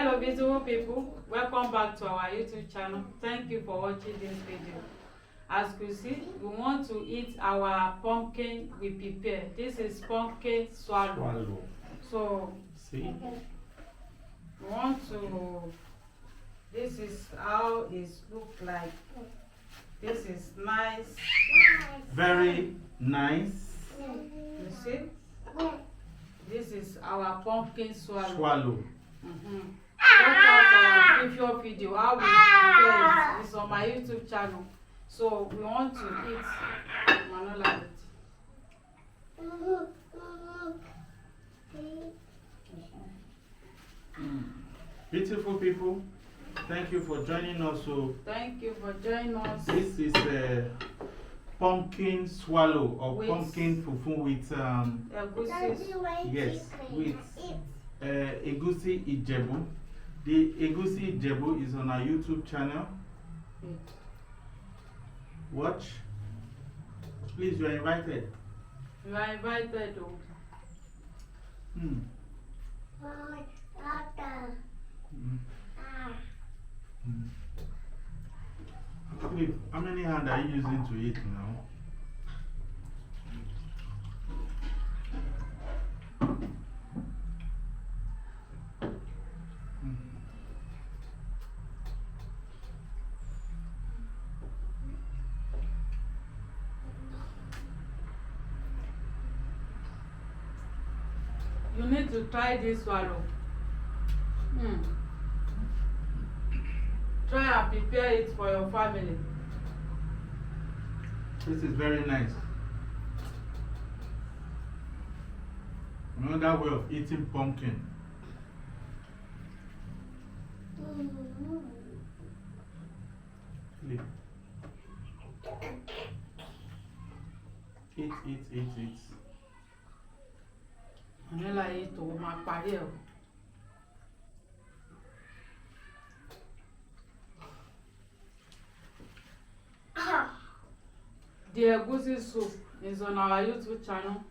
Hello beautiful people, welcome back to our YouTube channel. Thank you for watching this video. As you see, we want to eat our pumpkin we prepare. This is pumpkin swallow. So See? we want to, this is how it looks like. This is nice. Very nice. You see? This is our pumpkin Swallow. Watch out our previous video how we prepare it. It's on my YouTube channel. So we want to eat Manola Beautiful people, thank you for joining us. So thank you for joining us. this is a pumpkin swallow or With pumpkin fufu with Egusi. yes, with egusi Ijebu. The egusi Ijebu is on our YouTube channel. Watch. Please, you are invited. You are invited. Mm. Please, how many hands are you using to eat now? You need to try this swallow. Try and prepare it for your family. This is very nice. Another way of eating pumpkin. Eat, eat, eat, eat. Manola yìí tó máa parí ẹ̀ o. The egusi soup is on our YouTube channel.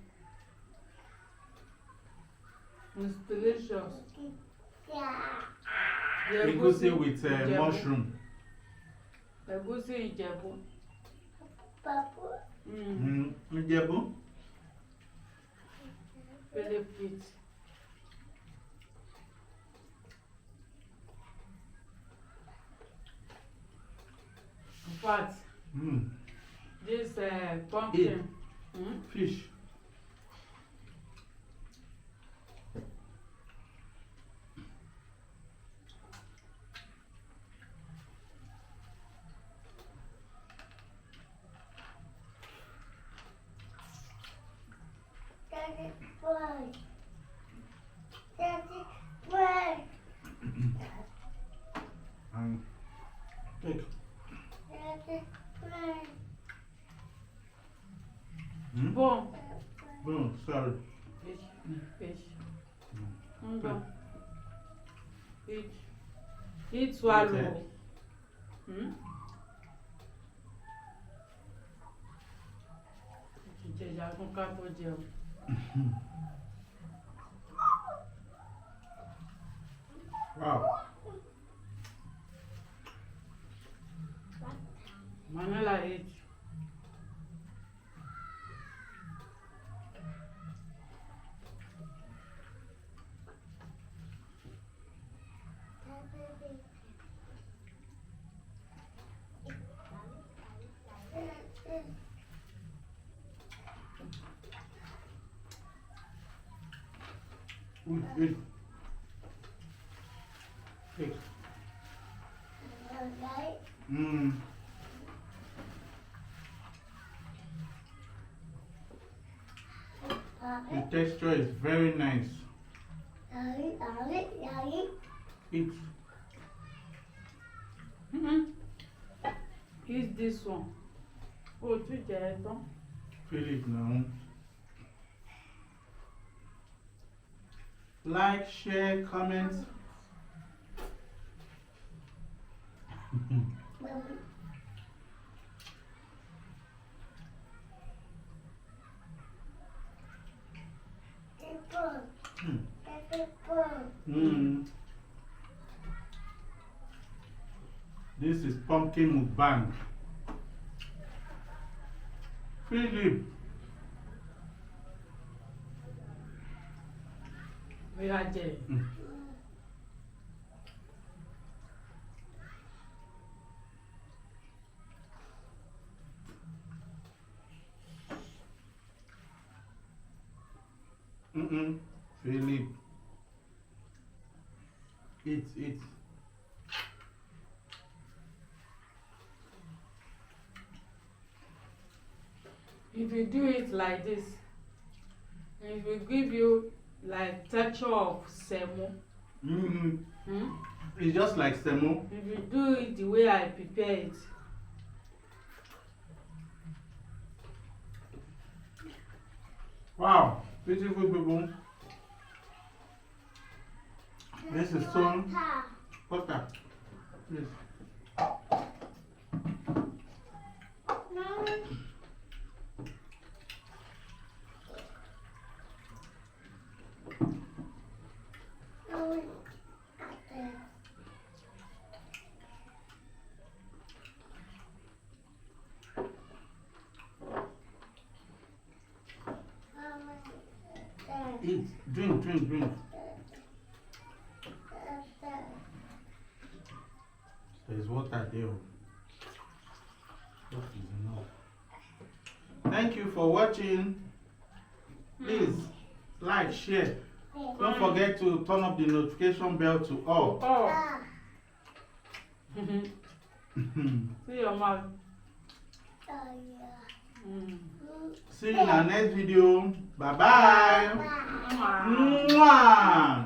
It's delicious. The Egusi with Ijebu. mushroom. Egusi Ijebu. Ijebu? Really fit. In fact, this pumpkin. Fish. Take. Bom. Boom, sorry. Fish. Go. Eat. Eat swallow. Ìjẹ̀jà fún ká tó jẹun. Wow. Manola eat. Eat. Take. The texture is very nice. Eat. Eat this one. Oh, tu jẹ ẹ tán. Feel it now. Like, share, comment. This is pumpkin mukbang. Philip. We are there. Philip. Eat. If you do it like this, it will give you like texture of semo. It's just like semo. If you do it the way I prepare it. Wow, beautiful people. This is so butter. Please. Eat, drink. There's water there. That is enough. Thank you for watching. Please like, share. Don't forget to turn up the notification bell to all. See your mouth. See you in our next video. Bye bye. Mwah. Mwah.